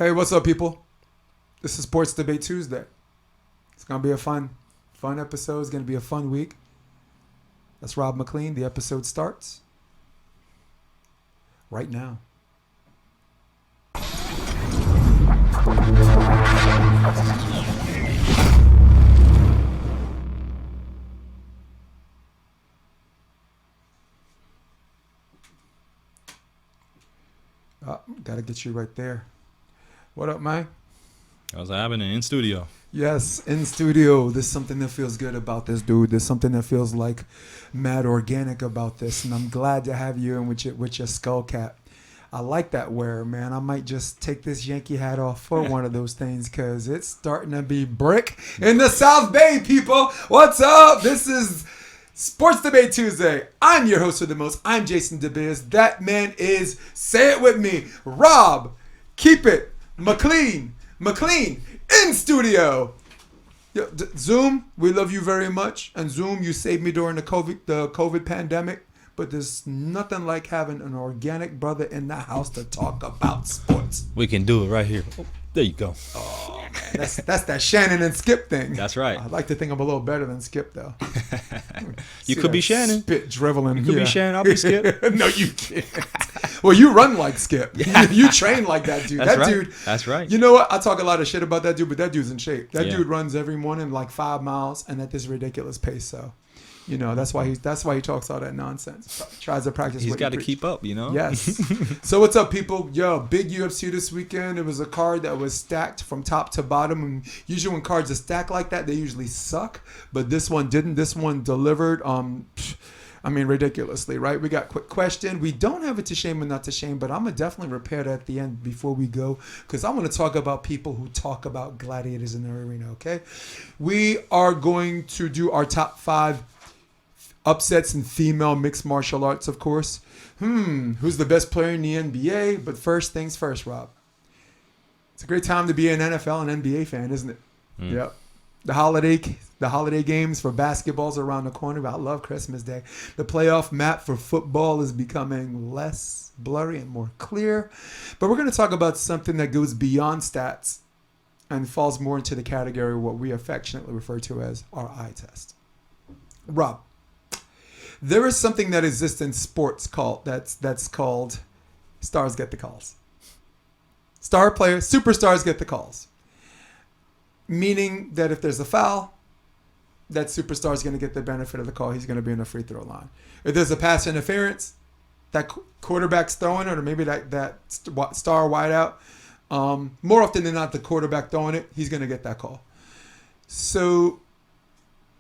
Hey, what's up, people? This is Sports Debate Tuesday. It's going to be a fun episode. It's going to be a fun week. That's Rob McLean. The episode starts right now. Got to get you right there. What up, man? How's it happening in studio? Yes, in studio. There's something that feels good about this, dude. There's something that feels like mad organic about this, and I'm glad to have you in with your skull cap. I like that wear, man. I might just take this Yankee hat off for one of those things because it's starting to be brick in the South Bay, people. What's up? This is Sports Debate Tuesday. I'm your host for the most. I'm Jason DeBeers. That man is, say it with me, Rob. Keep it. McLean in studio. Yo, Zoom, we love you very much. And Zoom, you saved me during the COVID pandemic. But there's nothing like having an organic brother in the house to talk about sports. We can do it right here. Oh, there you go. Oh, man. That's that Shannon and Skip thing. That's right. I like to think I'm a little better than Skip, though. You could be Shannon. Spit dribbling. You could be Shannon. I'll be Skip. No, you can't. Well, you run like Skip. You train like that dude. That's that right. Dude. That's right. You know what? I talk a lot of shit about that dude, but that dude's in shape. That Yeah. dude runs every morning like 5 miles and at this ridiculous pace. So, you know, that's why he talks all that nonsense. Tries to practice. He's what got to preach. keep up, you know? Yes. So what's up, people? Yo, big UFC this weekend. It was a card that was stacked from top to bottom. And usually when cards are stacked like that, they usually suck. But this one didn't. This one delivered. Ridiculously, right? We got quick question. We don't have it to shame and not to shame, but I'm going to definitely repair that at the end before we go because I want to talk about people who talk about gladiators in the arena, okay? We are going to do our top 5 upsets in female mixed martial arts, of course. Who's the best player in the NBA? But first things first, Rob. It's a great time to be an NFL and NBA fan, isn't it? Yep. The holiday games for basketball's around the corner. I love Christmas Day. The playoff map for football is becoming less blurry and more clear. But we're going to talk about something that goes beyond stats and falls more into the category of what we affectionately refer to as our eye test. Rob, there is something that exists in sports that's called stars get the calls. Star players, superstars get the calls. Meaning that if there's a foul, that superstar is going to get the benefit of the call. He's going to be in the free throw line. If there's a pass interference, that quarterback's throwing it, or maybe that star wideout, more often than not, the quarterback throwing it, he's going to get that call. So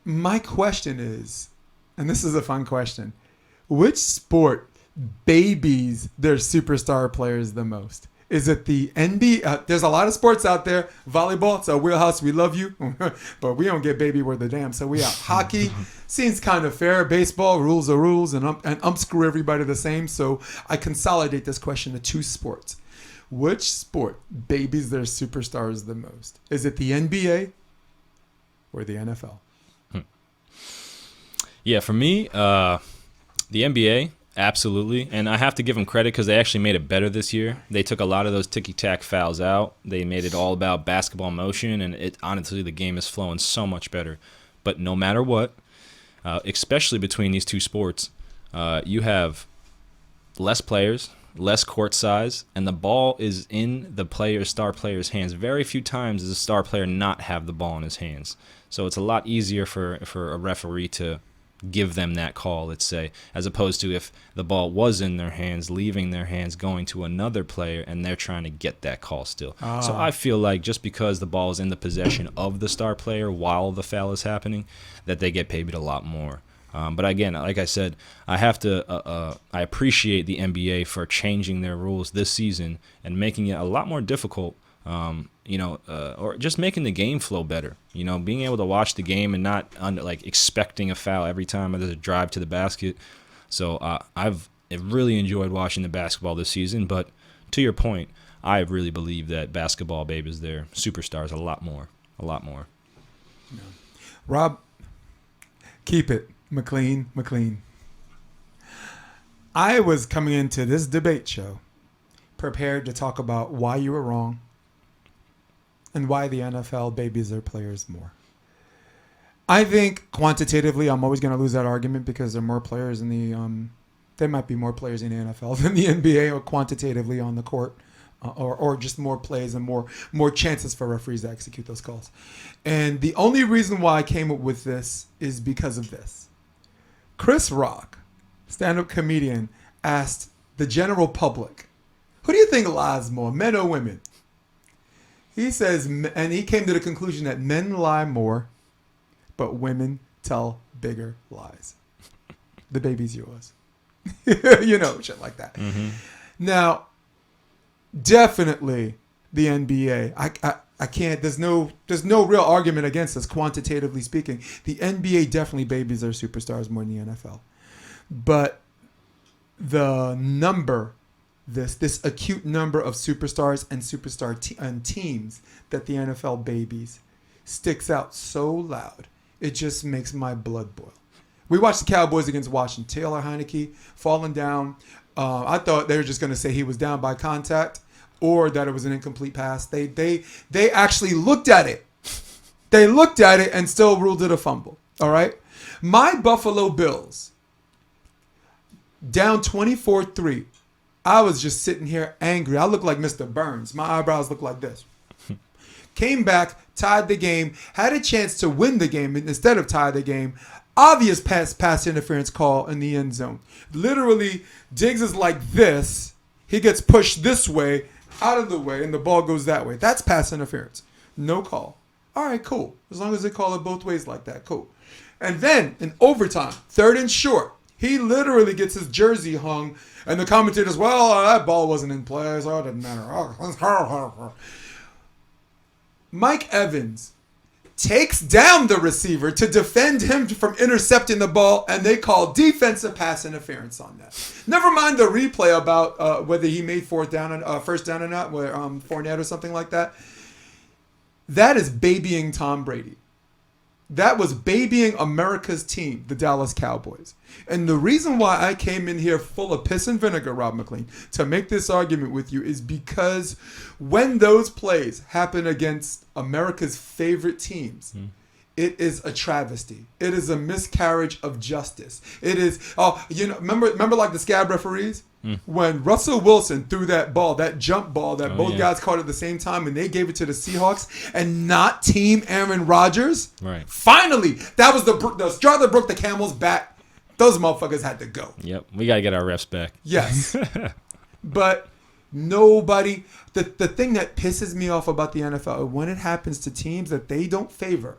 my question is, and this is a fun question, which sport babies their superstar players the most? Is it the NBA? There's a lot of sports out there. Volleyball, it's our wheelhouse. We love you. But we don't get baby worth a damn. So we out. Hockey seems kind of fair. Baseball, rules are rules. And umps screw everybody the same. So I consolidate this question to 2 sports. Which sport babies their superstars the most? Is it the NBA or the NFL? Yeah, for me, the NBA, absolutely. And I have to give them credit because they actually made it better this year. They took a lot of those ticky-tack fouls out. They made it all about basketball motion, and honestly, the game is flowing so much better. But no matter what, especially between these 2 sports, you have less players, less court size, and the ball is in the star player's hands. Very few times does a star player not have the ball in his hands. So it's a lot easier for a referee to give them that call, let's say, as opposed to if the ball was in their hands, leaving their hands, going to another player, and they're trying to get that call still. So I feel like just because the ball is in the possession of the star player while the foul is happening, that they get paid a lot more. But again, like I said, I appreciate the NBA for changing their rules this season and making it a lot more difficult, or just making the game flow better. You know, being able to watch the game and not expecting a foul every time there's a drive to the basket. So I've really enjoyed watching the basketball this season. But to your point, I really believe that basketball babies their superstars a lot more. Yeah. Rob, keep it. McLean. I was coming into this debate show prepared to talk about why you were wrong and why the NFL babies their players more. I think quantitatively, I'm always going to lose that argument because there are more players in the there might be more players in the NFL than the NBA, or quantitatively on the court, or just more plays and more chances for referees to execute those calls. And the only reason why I came up with this is because of this. Chris Rock, stand-up comedian, asked the general public, who do you think lies more, men or women? He says, and he came to the conclusion that men lie more, but women tell bigger lies. The baby's yours. You know, shit like that. Mm-hmm. Now, definitely the NBA. I can't. There's no real argument against this. Quantitatively speaking, the NBA definitely babies their superstars more than the NFL. But the number, this acute number of superstars and teams that the NFL babies sticks out so loud. It just makes my blood boil. We watched the Cowboys against Washington. Taylor Heineke falling down. I thought they were just going to say he was down by contact or that it was an incomplete pass. They actually looked at it. They looked at it and still ruled it a fumble. All right? My Buffalo Bills, down 24-3. I was just sitting here angry. I looked like Mr. Burns. My eyebrows looked like this. Came back, tied the game, had a chance to win the game instead of tie the game. Obvious pass interference call in the end zone. Literally, Diggs is like this. He gets pushed this way, out of the way, and the ball goes that way. That's pass interference. No call. All right, cool. As long as they call it both ways like that, cool. And then, in overtime, 3rd and short, he literally gets his jersey hung, and the commentator's, well, that ball wasn't in play, so it didn't matter. Mike Evans takes down the receiver to defend him from intercepting the ball, and they call defensive pass interference on that. Never mind the replay about whether he made first down or not, where Fournette or something like that. That is babying Tom Brady. That was babying America's team, the Dallas Cowboys. And the reason why I came in here full of piss and vinegar, Rob McLean, to make this argument with you is because when those plays happen against America's favorite teams, it is a travesty. It is a miscarriage of justice. It is, remember like the scab referees? When Russell Wilson threw that ball, that jump ball that both guys caught at the same time, and they gave it to the Seahawks and not Team Aaron Rodgers. Right. Finally, that was the straw that broke the camel's back. Those motherfuckers had to go. Yep. We got to get our refs back. Yes. But nobody, the thing that pisses me off about the NFL, when it happens to teams that they don't favor,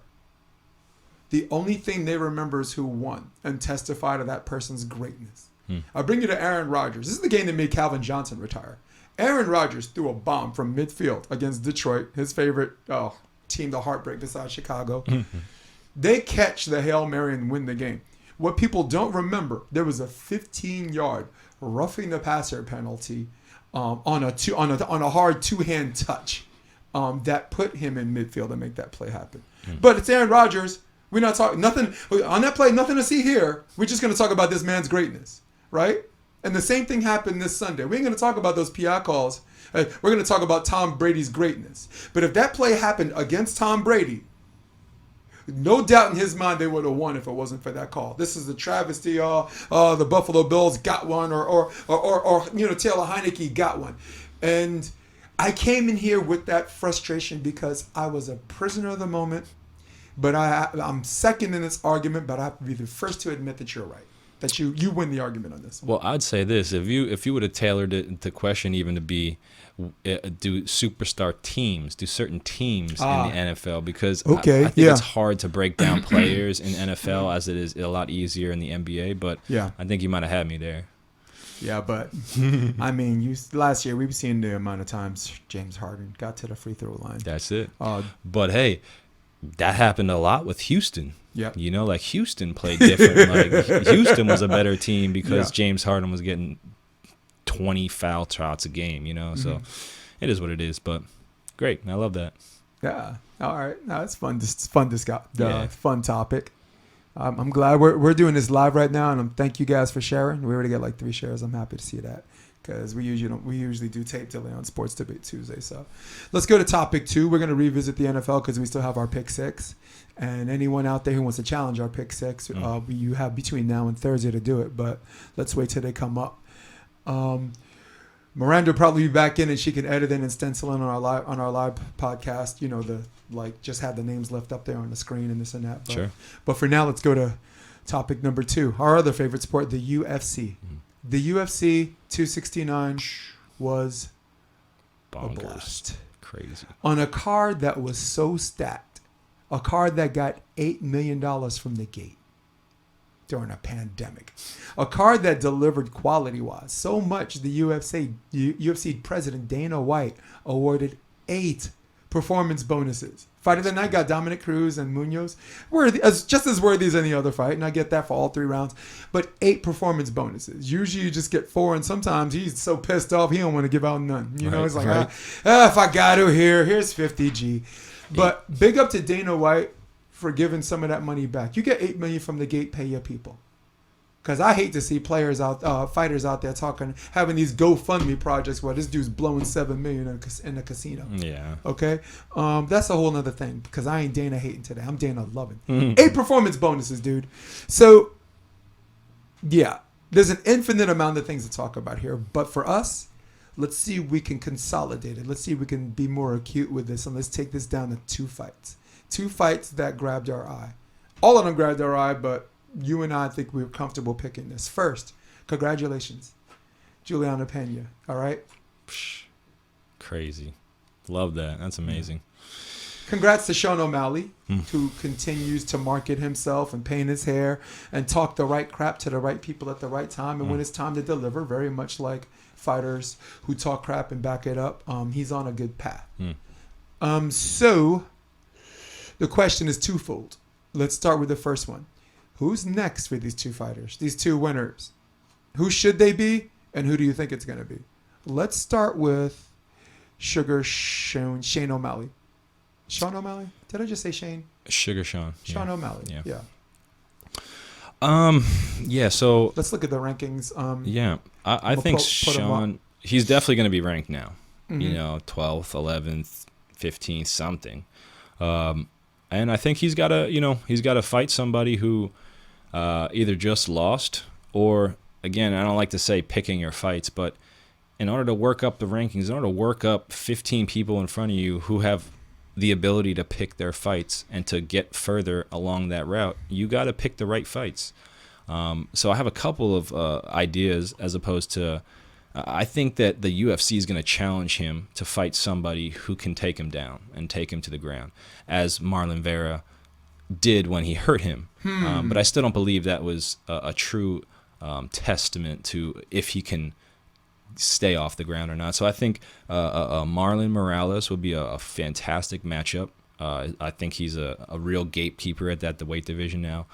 the only thing they remember is who won and testify to that person's greatness. I'll bring you to Aaron Rodgers. This is the game that made Calvin Johnson retire. Aaron Rodgers threw a bomb from midfield against Detroit, his favorite team to heartbreak besides Chicago. They catch the Hail Mary and win the game. What people don't remember, there was a 15-yard roughing the passer penalty on a hard two-hand touch that put him in midfield and make that play happen. But it's Aaron Rodgers. We're not talking nothing on that play. Nothing to see here. We're just going to talk about this man's greatness. Right? And the same thing happened this Sunday. We ain't going to talk about those PI calls. We're going to talk about Tom Brady's greatness. But if that play happened against Tom Brady, no doubt in his mind they would have won if it wasn't for that call. This is a travesty. The Buffalo Bills got one, or Taylor Heineke got one. And I came in here with that frustration because I was a prisoner of the moment. But I'm second in this argument, but I have to be the first to admit that you're right. That you win the argument on this one. Well, I'd say this: if you would have tailored it, the question even to be, do superstar teams, do certain teams in the NFL? Because I think it's hard to break down players in NFL as it is a lot easier in the NBA. But I think you might have had me there. Yeah, but I mean, last year we've seen the amount of times James Harden got to the free throw line. That's it. But hey, that happened a lot with Houston. Yeah, like Houston played different. Like Houston was a better team because James Harden was getting 20 foul shots a game. So it is what it is. But great, I love that. Yeah, all right, no, it's fun. It's fun. Fun topic. I'm glad we're doing this live right now, and thank you guys for sharing. We already got like 3 shares. I'm happy to see that. because we usually do tape delay on Sports Debate Tuesday. So let's go to topic 2. We're going to revisit the NFL because we still have our pick 6. And anyone out there who wants to challenge our pick 6, you have between now and Thursday to do it. But let's wait till they come up. Miranda will probably be back in, and she can edit in and stencil in on our live podcast. You know, just have the names left up there on the screen and this and that. But, Sure. But for now, let's go to topic number 2. Our other favorite sport, the UFC. The UFC 269 was a blast. Crazy. On a card that was so stacked, a card that got $8 million from the gate during a pandemic, a card that delivered quality-wise so much the UFC president Dana White awarded 8 performance bonuses. Fight of the night got Dominic Cruz and Munoz, just as worthy as any other fight, and I get that for all 3 rounds. But 8 performance bonuses. Usually you just get 4, and sometimes he's so pissed off he don't want to give out none. You know, it's like, if I got to here's 50G. But big up to Dana White for giving some of that money back. You get $8 million from the gate, pay your people. Because I hate to see fighters out there having these GoFundMe projects where this dude's blowing $7 million in a casino. Yeah. Okay. That's a whole nother thing because I ain't Dana hating today. I'm Dana loving. 8 performance bonuses, dude. So, yeah, there's an infinite amount of things to talk about here. But for us, let's see if we can consolidate it. Let's see if we can be more acute with this, and let's take this down to 2 fights. 2 fights that grabbed our eye. All of them grabbed our eye, but you and I think we were comfortable picking this. First, congratulations, Juliana Pena. All right? Crazy. Love that. That's amazing. Congrats to Sean O'Malley, who continues to market himself and paint his hair and talk the right crap to the right people at the right time. And when it's time to deliver, very much like fighters who talk crap and back it up, he's on a good path. So the question is twofold. Let's start with the first one. Who's next for these 2 fighters, these 2 winners? Who should they be, and who do you think it's going to be? Let's start with Shane O'Malley. Sean O'Malley? Did I just say Shane? Sugar Sean. Sean O'Malley. Yeah. Yeah. So let's look at the rankings. I think Sean. He's definitely going to be ranked now. You know, 12th, 11th, 15th, something. And I think he's got to fight somebody who either just lost or, again, I don't like to say picking your fights, but in order to work up the rankings, in order to work up 15 people in front of you who have the ability to pick their fights and to get further along that route, you got to pick the right fights. So I have a couple of ideas as opposed to I think that the UFC is going to challenge him to fight somebody who can take him down and take him to the ground, as Marlon Vera did when he hurt him. But I still don't believe that was a true testament to if he can stay off the ground or not. So I think Marlon Morales would be a fantastic matchup. I think he's a real gatekeeper at the weight division now.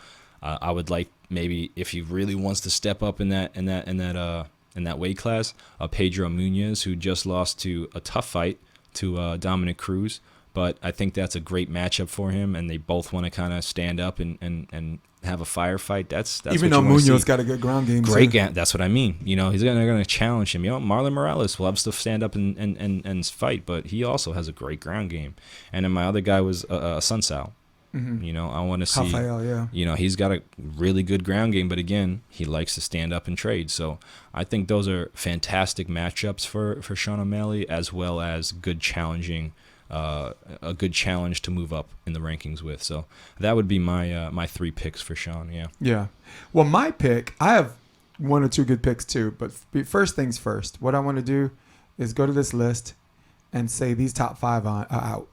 I would like maybe if he really wants to step up in that weight class, Pedro Munoz, who just lost to a tough fight to Dominic Cruz. But I think that's a great matchup for him, and they both want to kind of stand up and have a firefight. That's even though Munoz got a good ground game. Great game. That's what I mean. You know, they're going to challenge him. You know, Marlon Morales loves to stand up and fight, but he also has a great ground game. And then my other guy was Sunsao. You know, I want to see. Rafael, yeah. You know, he's got a really good ground game, but again, he likes to stand up and trade. So I think those are fantastic matchups for Sean O'Malley, as well as good challenging. A good challenge to move up in the rankings with. So that would be my 3 picks for Sean. Yeah. Well, my pick, I have 1 or 2 good picks too. But first things first, what I want to do is go to this list and say these top 5 are out,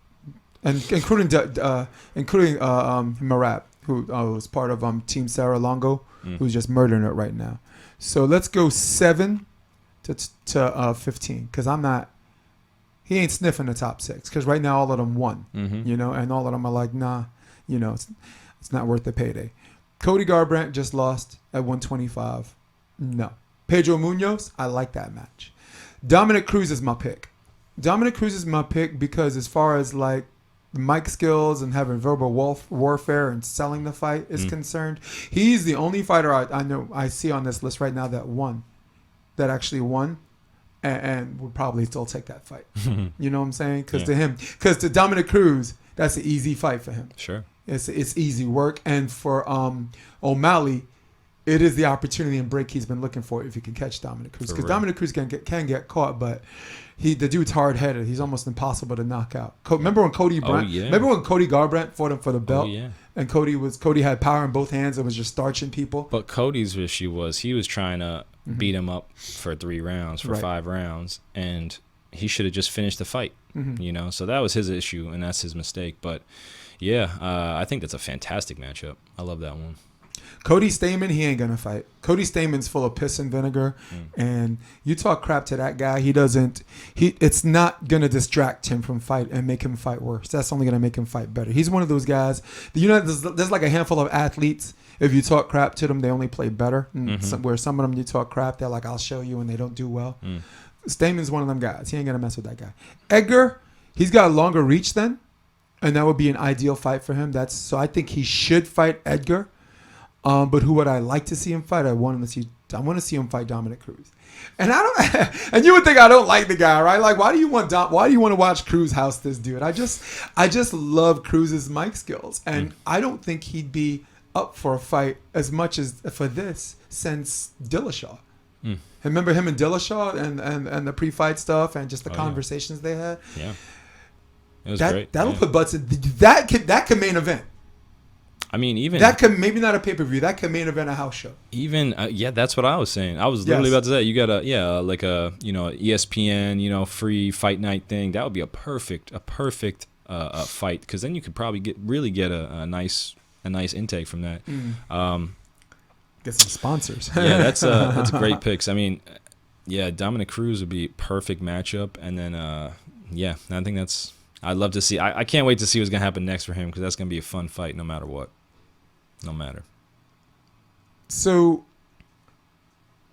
and including Marab, who was part of Team Sarah Longo, who's just murdering it right now. So let's go 7 to 15, because I'm not. He ain't sniffing the top 6 because right now all of them won, you know, and all of them are like, nah, you know, it's not worth the payday. Cody Garbrandt just lost at 125. No. Pedro Munoz, I like that match. Dominic Cruz is my pick. Dominic Cruz is my pick because as far as like mic skills and having verbal warfare and selling the fight is concerned, he's the only fighter I know I see on this list right now that actually won. and would probably still take that fight. You know what I'm saying? Because to Dominic Cruz, that's an easy fight for him. Sure. It's easy work. And for O'Malley, it is the opportunity and break he's been looking for if he can catch Dominic Cruz. Because Dominic Cruz can get caught, but the dude's hard-headed. He's almost impossible to knock out. Remember when Cody Garbrandt fought him for the belt? Oh, yeah. And Cody had power in both hands and was just starching people. But Cody's issue was he was trying to beat him up for 3 rounds, for 5 rounds, and he should have just finished the fight. You know, so that was his issue, and that's his mistake. But yeah, I think that's a fantastic matchup. I love that one. Cody Stamann, he ain't gonna fight. Cody Stamann's full of piss and vinegar, and you talk crap to that guy, it's not gonna distract him from fight and make him fight worse. That's only gonna make him fight better. He's one of those guys. You know, there's like a handful of athletes. If you talk crap to them, they only play better. Where some of them you talk crap, they're like, "I'll show you," and they don't do well. Stamann's one of them guys. He ain't gonna mess with that guy. Edgar, he's got a longer reach then, and that would be an ideal fight for him. So I think he should fight Edgar. But who would I like to see him fight? I want to see him fight Dominic Cruz. And and you would think I don't like the guy, right? Like, why do you want to watch Cruz house this dude? I just love Cruz's mic skills, and I don't think he'd be up for a fight as much as for this since Dillashaw. Remember him and Dillashaw and the pre-fight stuff and just the conversations they had. Yeah, it was great. That'll put butts in that could main event. I mean, even that could maybe not a pay-per-view. That could main event a house show. Even that's what I was saying. I was literally about to say you got like a ESPN free fight night thing. That would be a perfect fight, because then you could probably get a nice intake from that. Get some sponsors. Yeah, that's great picks. I mean, Dominic Cruz would be perfect matchup, and then I think that's. I'd love to see. I can't wait to see what's gonna happen next for him, because that's gonna be a fun fight no matter what. No matter. So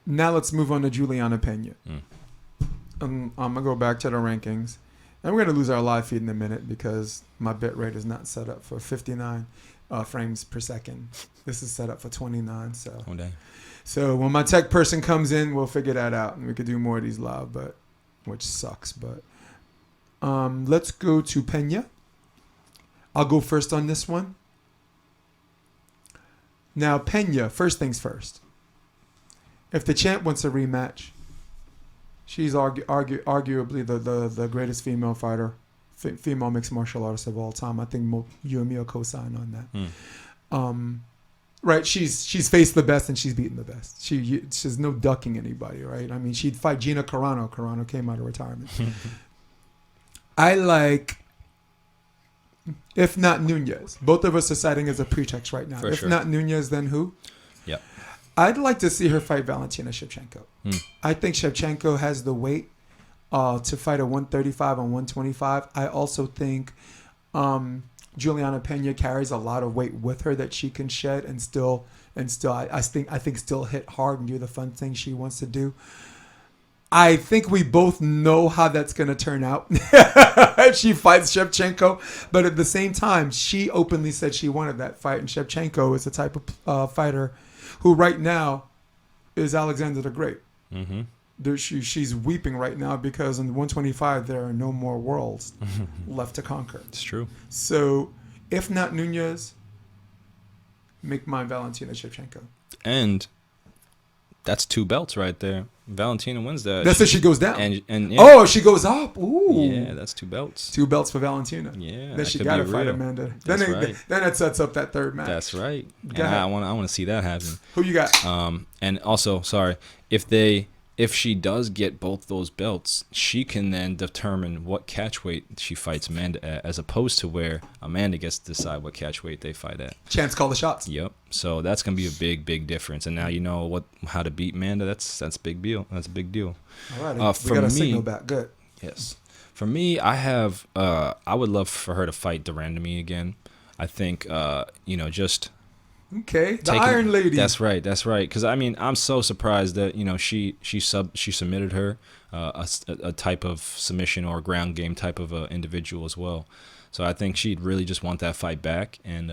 now let's move on to Juliana Pena. I'm gonna go back to the rankings, and we're gonna lose our live feed in a minute because my bit rate is not set up for 59 frames per second. This is set up for 29. So when my tech person comes in, we'll figure that out, and we could do more of these live, which sucks. But let's go to Pena. I'll go first on this one. Now, Pena, first things first. If the champ wants a rematch, she's arguably the greatest female fighter, female mixed martial artist of all time. I think you and me will co-sign on that. Right? She's faced the best and she's beaten the best. She's no ducking anybody, right? I mean, she'd fight Gina Carano. Carano came out of retirement. I like, if not Nunez. Both of us are citing as a pretext right now. If not Nunez, then who? Yep. I'd like to see her fight Valentina Shevchenko. I think Shevchenko has the weight to fight at 135 and 125. I also think Juliana Pena carries a lot of weight with her that she can shed and still I think still hit hard and do the fun thing she wants to do. I think we both know how that's going to turn out if she fights Shevchenko. But at the same time, she openly said she wanted that fight. And Shevchenko is the type of fighter who right now is Alexander the Great. She's weeping right now because in 125, there are no more worlds left to conquer. It's true. So if not Nunez, make mine Valentina Shevchenko. And that's 2 belts right there. Valentina wins that. That's if she goes down. And she goes up. Ooh. Yeah, that's 2 belts. 2 belts for Valentina. Yeah. Then she got to fight Amanda. Then it sets up that third match. That's right. I want to see that happen. Who you got? And also, if she does get both those belts, she can then determine what catch weight she fights Amanda at, as opposed to where Amanda gets to decide what catch weight they fight at. Chance call the shots. Yep. So that's gonna be a big difference. And now you know how to beat Amanda. That's a big deal. That's a big deal. All right. We got a signal back. Good. Yes. For me, I would love for her to fight Durandamy again. I think just. Okay, the Iron Lady. That's right. Because I mean, I'm so surprised that she submitted her a type of submission or ground game type of individual as well. So I think she'd really just want that fight back and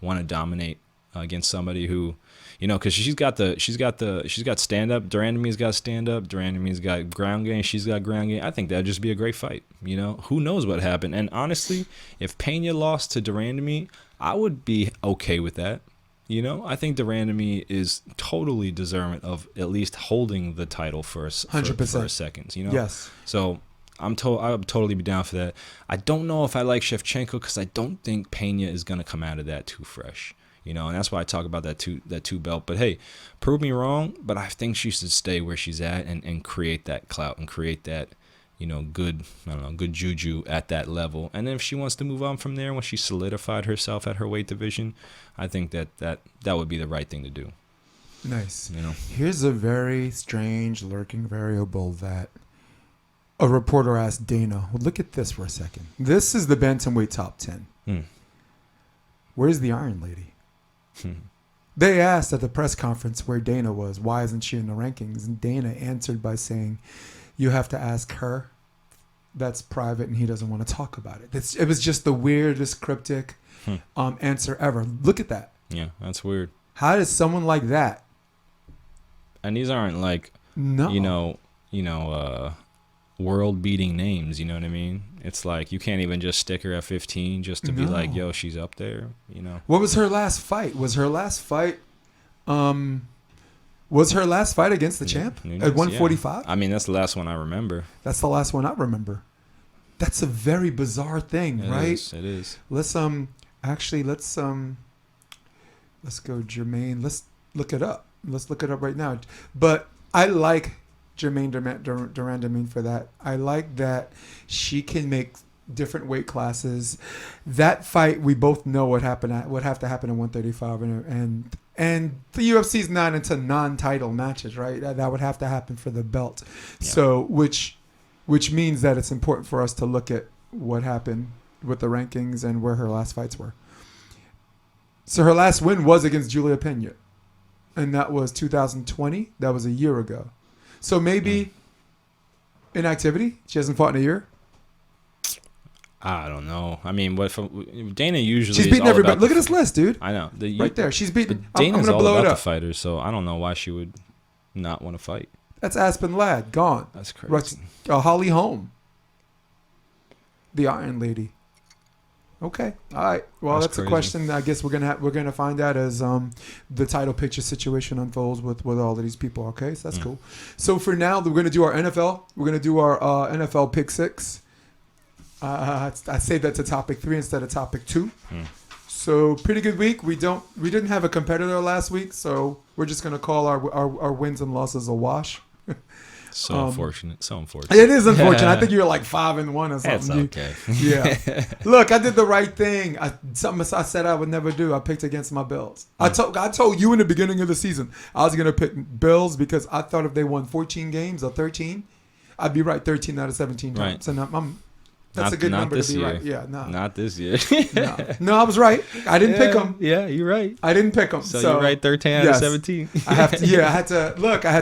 want to dominate against somebody who, because she's got stand up. Durandamy's got stand up. Durandamy's got ground game. She's got ground game. I think that'd just be a great fight. Who knows what happened? And honestly, if Pena lost to Durandamy, I would be okay with that. I think Durandamy is totally deserving of at least holding the title for a second. Yes. So I would totally be down for that. I don't know if I like Shevchenko because I don't think Pena is going to come out of that too fresh. And that's why I talk about that two belt. But hey, prove me wrong. But I think she should stay where she's at and create that clout and create that, good juju at that level. And then if she wants to move on from there, when she solidified herself at her weight division, I think that would be the right thing to do. Nice. Here's a very strange lurking variable that a reporter asked Dana. Well, look at this for a second. This is the bantamweight top 10. Where's the Iron Lady? They asked at the press conference where Dana was, why isn't she in the rankings? And Dana answered by saying, you have to ask her. That's private, and he doesn't want to talk about it. It was just the weirdest cryptic answer ever. Look at that. Yeah, that's weird. How does someone like that? And these aren't like, world-beating names. You know what I mean? It's like you can't even just stick her at 15 just to be like, yo, she's up there. What was her last fight? Was her last fight against the champ at 145? Yeah. I mean, that's the last one I remember. That's the last one I remember. That's a very bizarre thing, right? It is. Let's go Jermaine. Let's look it up. Let's look it up right now. But I like Jermaine Durandamy for that. I like that she can make different weight classes. That fight, we both know what have to happen in 135, and the UFC's not into non-title matches, right? That would have to happen for the belt. Yeah. So, which means that it's important for us to look at what happened with the rankings and where her last fights were. So her last win was against Julia Pena, and that was 2020. That was a year ago. So maybe inactivity. She hasn't fought in a year. I don't know. I mean, Dana usually she's beating everybody. Look at this list, dude. I know. Right there. She's beating. Dana's I'm gonna blow all it about up. the fighters, so I don't know why she would not want to fight. That's Aspen Ladd gone. That's crazy. Holly Holm, the Iron Lady. Okay. All right. Well, that's a question. I guess we're gonna find out as the title picture situation unfolds with all of these people. Okay, so that's cool. So for now, we're gonna do our NFL. We're gonna do our NFL pick six. I saved that to topic 3 instead of topic 2. So pretty good week. We didn't have a competitor last week, so we're just gonna call our wins and losses a wash. So unfortunate. It is unfortunate. I think you're like 5-1 or something. It's okay. Yeah. Look, I did the right thing. Something I said I would never do. I picked against my Bills. I told you in the beginning of the season I was gonna pick Bills because I thought if they won 14 games or 13, I'd be right 13 out of 17 times. Right. And that's a good number to be year. Right. Yeah, no. Not this year. No, I was right. I didn't pick them. Yeah, you're right. I didn't pick them. So you're right 13 out of 17. I had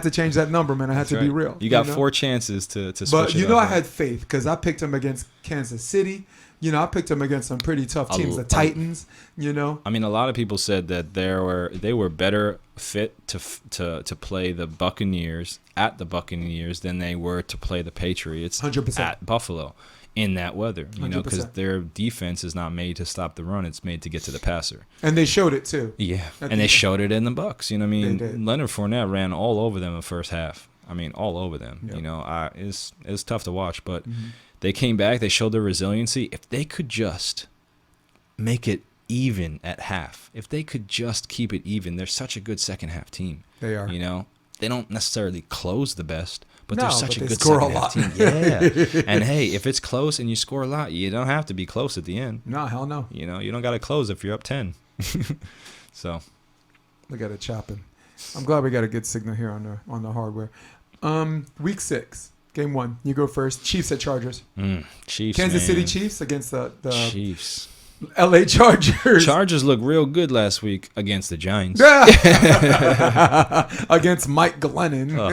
to change that number, man. I had to be real. You got 4 chances to switch But it up. I had faith because I picked them against Kansas City. I picked them against some pretty tough teams, the Titans, I mean, a lot of people said that they were better fit to play the Buccaneers at the Buccaneers than they were to play the Patriots 100%. at Buffalo in that weather, because their defense is not made to stop the run. It's made to get to the passer. And they showed it too. Yeah, and they showed it in the Bucs. I mean, Leonard Fournette ran all over them in the first half. I mean, all over them. Yep. It's tough to watch, but they came back. They showed their resiliency. If they could just make it even at half, if they could just keep it even, they're such a good second half team. They are. They don't necessarily close the best, but they're such a good score second a half lot. team. Yeah. And hey, if it's close and you score a lot, you don't have to be close at the end. No, hell no. You don't got to close if you're up 10. So, look at it chopping. I'm glad we got a good signal here on the hardware. Week 6, game 1. You go first. Chiefs at Chargers. Chiefs. Kansas City Chiefs against the Chiefs. LA Chargers. Chargers looked real good last week against the Giants. Against Mike Glennon. Oh,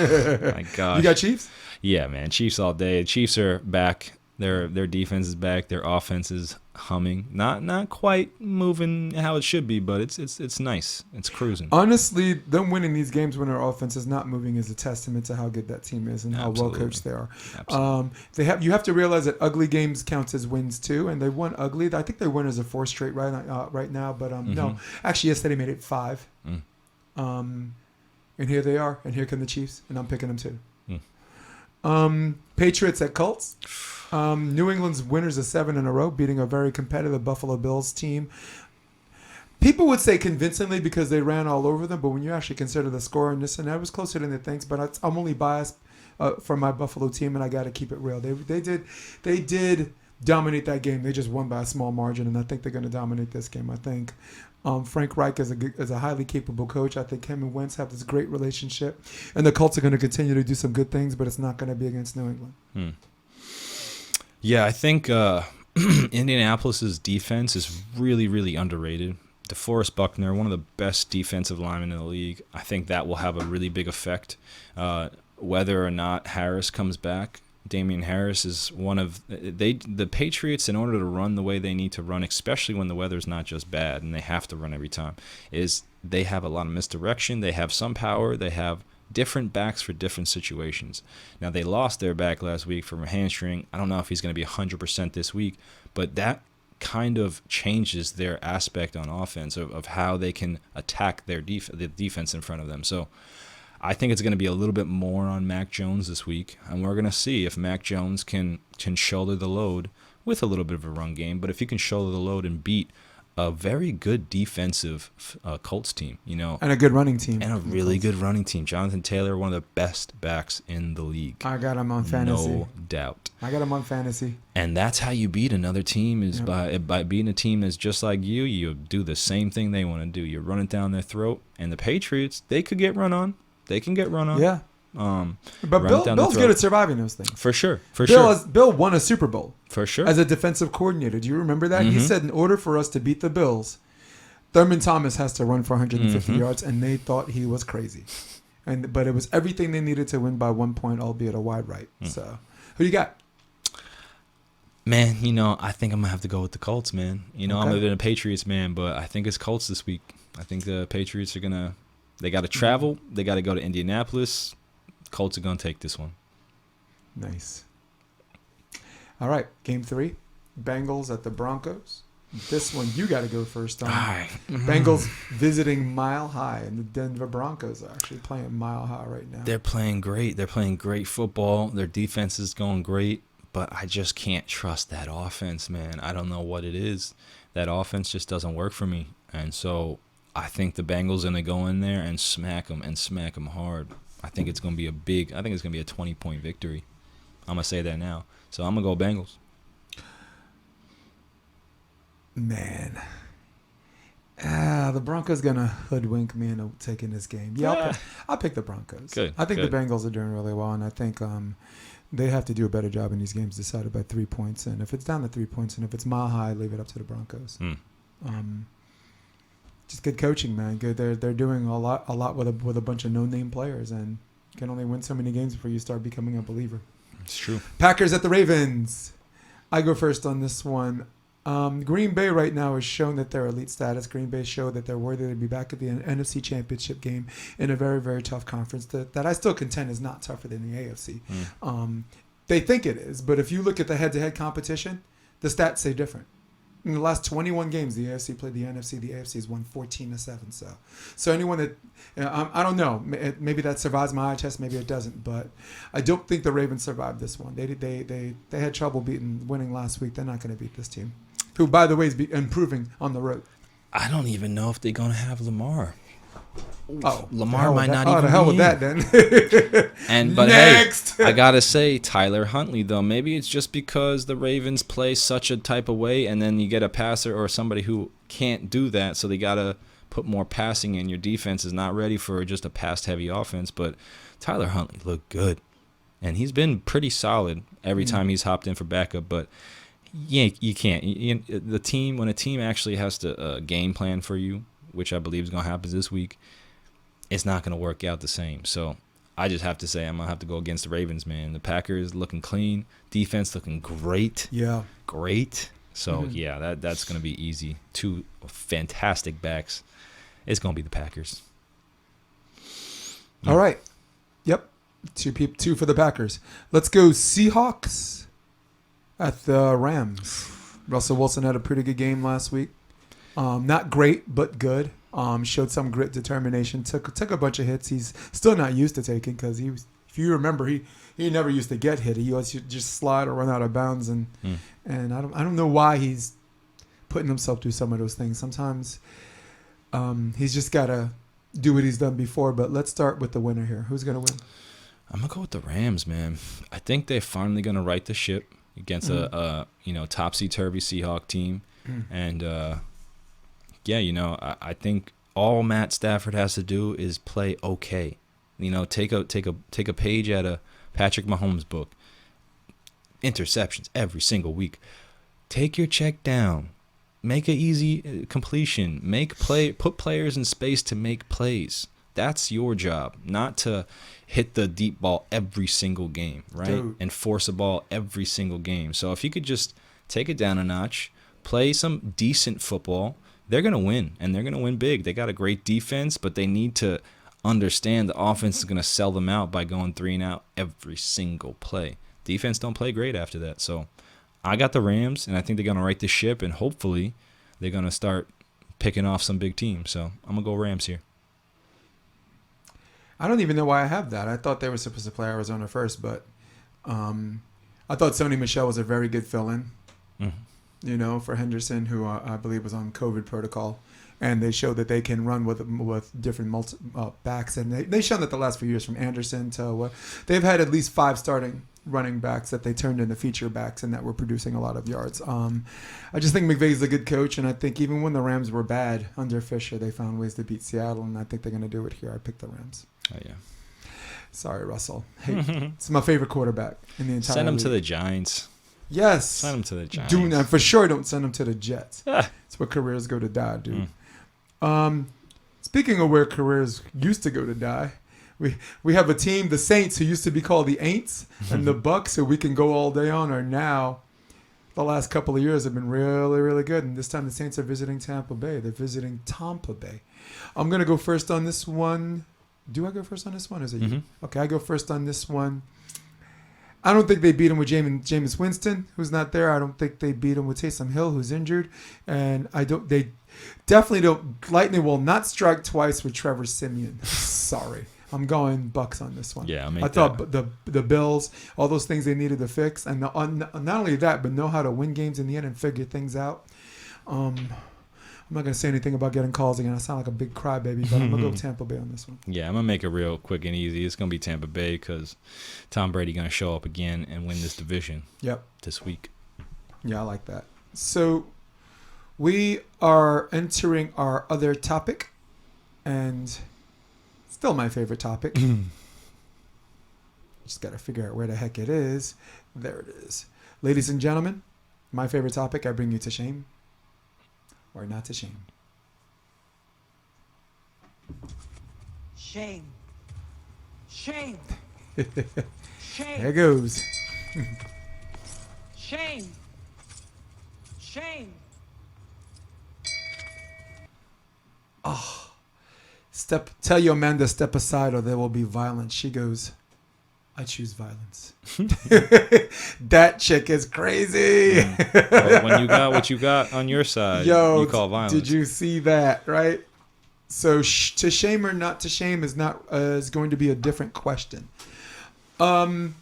my gosh. You got Chiefs? Yeah, man. Chiefs all day. Chiefs are back. Their defense is back. Their offense is humming. Not quite moving how it should be, but it's nice. It's cruising. Honestly, them winning these games when their offense is not moving is a testament to how good that team is and how Absolutely. well coached they are. Absolutely. You have to realize that ugly games counts as wins too, and they won ugly. I think they won as a 4 straight right now, but no, actually yesterday made it 5. And here they are, and here come the Chiefs, and I'm picking them too. Patriots at Colts. New England's winners of 7 in a row, beating a very competitive Buffalo Bills team. People would say convincingly because they ran all over them, but when you actually consider the score and this and that, it was closer than they think. But I'm only biased for my Buffalo team, and I got to keep it real. They did dominate that game. They just won by a small margin, and I think they're going to dominate this game. I think Frank Reich is a highly capable coach. I think him and Wentz have this great relationship, and the Colts are going to continue to do some good things, but it's not going to be against New England. Yeah, I think Indianapolis's defense is really, really underrated. DeForest Buckner, one of the best defensive linemen in the league. I think that will have a really big effect. Whether or not Harris comes back, Damian Harris is one of the Patriots, in order to run the way they need to run, especially when the weather's not just bad and they have to run every time, is they have a lot of misdirection. They have some power. They have different backs for different situations. Now, they lost their back last week from a hamstring. I don't know if he's going to be 100% this week, but that kind of changes their aspect on offense of how they can attack the defense in front of them. So I think it's going to be a little bit more on Mac Jones this week, and we're going to see if Mac Jones can shoulder the load with a little bit of a run game. But if he can shoulder the load and beat a very good defensive Colts team, and a good running team, and a really good running team. Jonathan Taylor, one of the best backs in the league. I got him on fantasy. No doubt. I got him on fantasy. And that's how you beat another team is by beating a team that's just like you. You do the same thing they want to do. You run it down their throat. And the Patriots, they could get run on. They can get run on. Yeah. But Bill's good at surviving those things. For sure. Bill won a Super Bowl. For sure. As a defensive coordinator. Do you remember that? He said in order for us to beat the Bills, Thurman Thomas has to run for 150 yards, and they thought he was crazy. But it was everything they needed to win by 1 point, albeit a wide right. So, who you got? Man, I think I'm going to have to go with the Colts, man. I'm a Patriots man, but I think it's Colts this week. I think the Patriots are going to – they got to travel. They got to go to Indianapolis. Colts are going to take this one. Nice. All right, Game 3. Bengals at the Broncos. This one, you got to go first. All right. Bengals visiting Mile High, and the Denver Broncos are actually playing Mile High right now. They're playing great. They're playing great football. Their defense is going great, but I just can't trust that offense, man. I don't know what it is. That offense just doesn't work for me, and so I think the Bengals are going to go in there and smack them hard. I think it's going to be a 20-point victory. I'm going to say that now. So I'm going to go Bengals. Man. The Broncos going to hoodwink me into taking this game. Yeah, I'll pick the Broncos. Good. I think the Bengals are doing really well, and I think they have to do a better job in these games decided by 3 points. And if it's down to 3 points, and if it's Mile High, leave it up to the Broncos. Just good coaching, man. Good. They're doing a lot with a bunch of no-name players, and you can only win so many games before you start becoming a believer. It's true. Packers at the Ravens. I go first on this one. Green Bay right now has shown that they're elite status. Green Bay showed that they're worthy to be back at the NFC Championship game in a very, very tough conference that I still contend is not tougher than the AFC. They think it is, but if you look at the head-to-head competition, the stats say different. In the last 21 games, the AFC played the NFC. The AFC has won 14-7. So anyone that I don't know, maybe that survives my eye test, maybe it doesn't. But I don't think the Ravens survived this one. They had trouble winning last week. They're not going to beat this team, who by the way is improving on the road. I don't even know if they're going to have Lamar. Oh, Lamar might not even. the hell be with in. that then. But Next. Hey, I gotta say Tyler Huntley though. Maybe it's just because the Ravens play such a type of way, and then you get a passer or somebody who can't do that, so they gotta put more passing in. Your defense is not ready for just a pass-heavy offense. But Tyler Huntley looked good, and he's been pretty solid every time he's hopped in for backup. But yeah, you can't. When a team actually has to game plan for you, which I believe is going to happen this week, it's not going to work out the same. So I just have to say I'm going to have to go against the Ravens, man. The Packers looking clean. Defense looking great. Yeah. Great. So, yeah, that's going to be easy. 2 fantastic backs. It's going to be the Packers. All right. Yep. 2 for the Packers. Let's go Seahawks at the Rams. Russell Wilson had a pretty good game last week. Not great, but good. Showed some grit, determination. Took a bunch of hits. He's still not used to taking because if you remember, he never used to get hit. He used to just slide or run out of bounds, and I don't know why he's putting himself through some of those things. Sometimes he's just gotta do what he's done before. But let's start with the winner here. Who's gonna win? I'm gonna go with the Rams, man. I think they're finally gonna right the ship against a topsy-turvy Seahawk team, and I think all Matt Stafford has to do is play okay. Take a page out of Patrick Mahomes' book. Interceptions every single week. Take your check down. Make an easy completion. Put players in space to make plays. That's your job, not to hit the deep ball every single game, right? Dude. And force a ball every single game. So if you could just take it down a notch, play some decent football, they're going to win, and they're going to win big. They got a great defense, but they need to understand the offense is going to sell them out by going 3 and out every single play. Defense don't play great after that. So I got the Rams, and I think they're going to right the ship, and hopefully they're going to start picking off some big teams. So I'm going to go Rams here. I don't even know why I have that. I thought they were supposed to play Arizona first, but I thought Sony Michel was a very good fill-in, for Henderson, who I believe was on COVID protocol. And they showed that they can run with different backs. And they've shown that the last few years, from Anderson to they've had at least 5 starting running backs that they turned into feature backs and that were producing a lot of yards. I just think McVay's a good coach, and I think even when the Rams were bad under Fisher, they found ways to beat Seattle, and I think they're going to do it here. I picked the Rams. Oh, yeah. Sorry, Russell. Hey, it's my favorite quarterback in the entire Send him league. to the Giants. Yes. Send him to the Giants. Do not, for sure don't send him to the Jets. It's where careers go to die, dude. Speaking of where careers used to go to die, we have a team, the Saints, who used to be called the Aints, and the Bucks, who we can go all day on, are now, the last couple of years have been really, really good. And this time the Saints are visiting Tampa Bay. They're visiting Tampa Bay. I'm going to go first on this one. Do I go first on this one? Or is it you? Okay, I go first on this one. I don't think they beat him with Jameis Winston, who's not there. I don't think they beat him with Taysom Hill, who's injured. And they definitely don't. Lightning will not strike twice with Trevor Siemian. Sorry. I'm going Bucks on this one. Yeah, I thought the Bills, all those things they needed to fix, and not only that, but know how to win games in the end and figure things out. I'm not going to say anything about getting calls again. I sound like a big crybaby, but I'm going to go Tampa Bay on this one. Yeah, I'm going to make it real quick and easy. It's going to be Tampa Bay because Tom Brady going to show up again and win this division this week. Yeah, I like that. So we are entering our other topic, and still my favorite topic. Just got to figure out where the heck it is. There it is. Ladies and gentlemen, my favorite topic, I bring you to shame. Or not to shame. Shame. Shame. Shame. There goes. Shame. Shame. Oh. Tell your Amanda, step aside or there will be violence. She goes, I choose violence. That chick is crazy. Well, when you got what you got on your side, you call violence. Did you see that, right? So to shame or not to shame is going to be a different question. To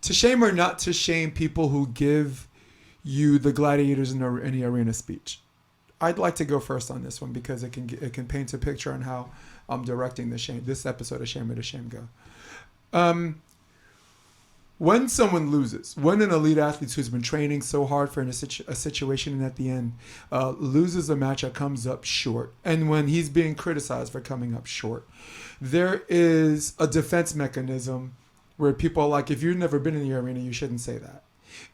shame or not to shame people who give you the Gladiators in the arena speech. I'd like to go first on this one because it can paint a picture on how I'm directing this episode of Shame or to Shame go. When someone loses, when an elite athlete who's been training so hard for a situation and at the end loses a match that comes up short, and when he's being criticized for coming up short, there is a defense mechanism where people are like, if you've never been in the arena, you shouldn't say that.